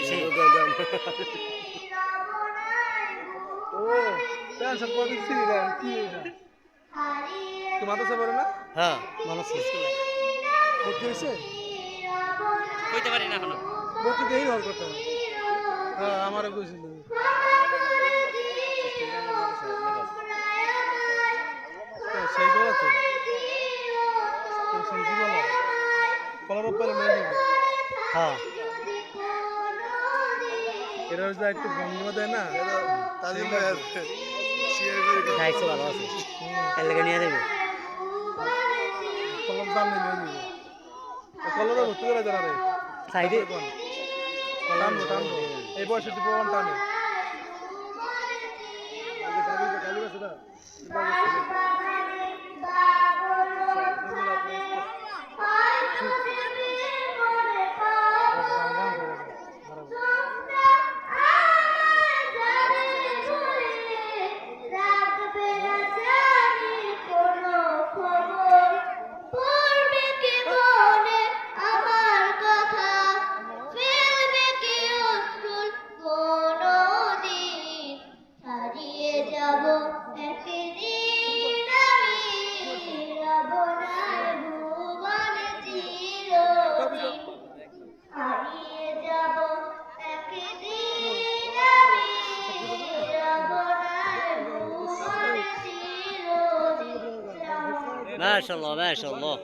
সেই ও টেনশন করে দিচ্ছি কি এটা তো মাদ্রাসা পড়ে না হ্যাঁ মানুষ ভর্তি হয়েছে কইতে পারি না এখনো ভর্তি দেই হওয়ার কথা হ্যাঁ আমারও কইছিল সেই গলা তো সেই গলা কলার উপরে মেয়ে দেবে হ্যাঁ এরা যা একটু ভঙ্গিমা দেয় না তাদের খাইছে ভালো আছে এর লেগে নিয়ে দেবে কলম দাম নিয়ে দেবে কলরে ভর্তি করে দেয় রে সাইডে টানবো টানবো এই বয়সে তুই প্রমাণ টানে ما شاء الله ما شاء الله